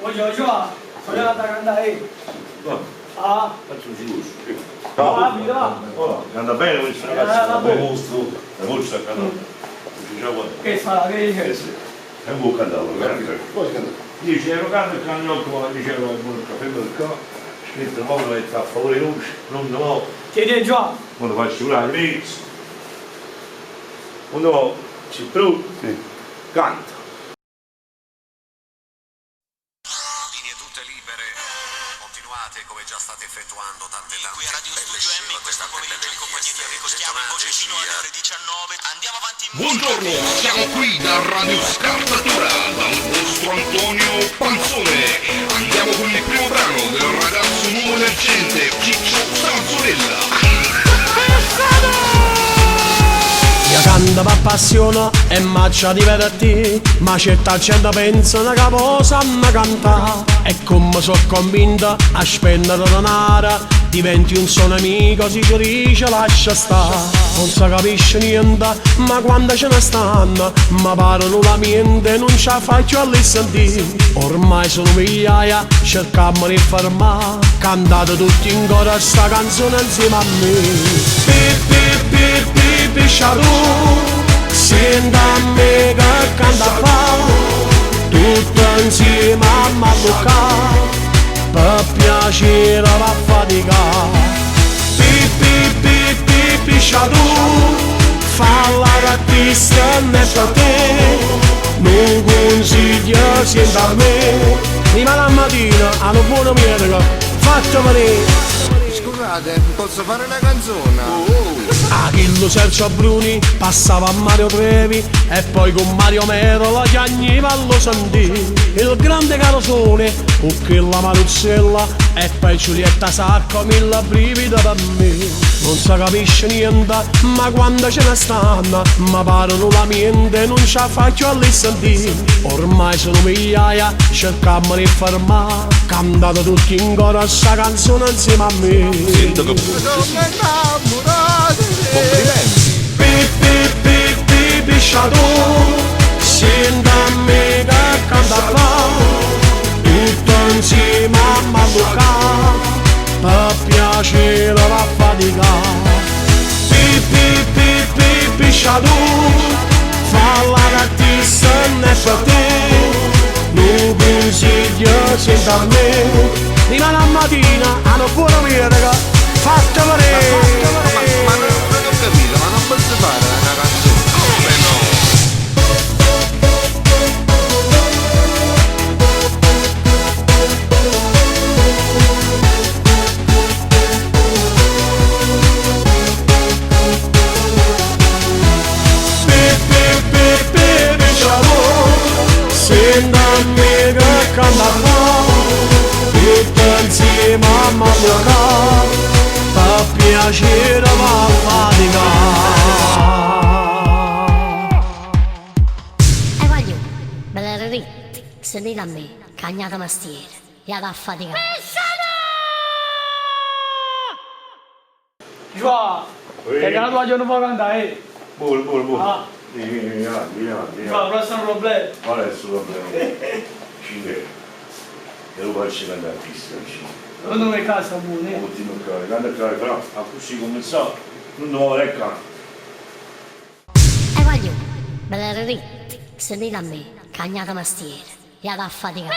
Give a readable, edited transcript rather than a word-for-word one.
我去吧，回来大干大 Ah, faccio un giusto. ah, mi va. Anda bene questo ragazzo, è molto staccato. Che fa? Che dice? È un buon cantato, dice ero canto e canto come diceva il caffè del capo, scritto il modo mette a favore luce, non devo, Chiedi già. quando faccio curare i mix, quando ci provo, canto. Linee tutte libere, continuate come già state effettuando tante qui a Radio Studio M in questo pomeriggio in compagnia di Enrico Schiavo in voce fino alle ore 19. Andiamo avanti. Buongiorno, siamo qui da Radio Scartatura, dal vostro Antonio Panzone. Andiamo con il primo brano del ragazzo nuovo emergente, Ciccio Sanzorella. Io canto mi appassiona e m'accia divertì, ma certa gente pensano che possano cantare. E come sono convinta a spendere denaro, diventi un suo nemico, si dice lascia stare. Non si capisce niente, ma quando ce ne stanno, ma parlano la mente, non ce la faccio a sentire. Ormai sono migliaia, cercammo di fermare, cantate tutti in coro sta canzone insieme a me. Pisciato, senta a me che canta fa, tutto insieme a Mallucca, per piacere va a faticare. Pisciato, fa l'artista ne per te, non consiglio senta a me, prima la mattina alla buona musica, faccia venire. Scusate, posso fare una canzone? A Chillo Sergio Bruni passava a Mario Trevi e poi con Mario Mero la chiagniva allo sentì. Il grande Carosone con quella Maruzzella e poi Giulietta Sacco, mille brividi per me. Non si capisce niente, ma quando ce ne stanno, ma parlano la mente, non ce la faccio a sentire. Ormai sono migliaia, cercammo di fermare, cantate tutti in coro sta canzone insieme a me. Sento che Sono innamorato di Pi pisciato, senta a me che canta qua, tutto insieme a Mallucca, per piacere va a faticare. Pisciato, fa l'artista ne per te, non consiglio senta a me, prima la mattina hanno buona musica, fatta venire. Ma non ho capito, ma non posso fare una canzone? Come no? Senta a me che canta qua, tutto insieme a Mallucca, per piacere va a faticare. E voglio, bella lì, sentite a me, cagnata mestiere, e ad affaticare. Già, che la tua giorno può cantare. buono. Ah. Vieni avanti. Già, prossimo problema. Qual è il suo problema? 5 e lo faccio cantare artista. Secondo me casa buone. Ultimo cantare, però a così cominciato, non devo recca. E voglio, bella lì, sentite a me, cagnata mestiere, e ad affaticare.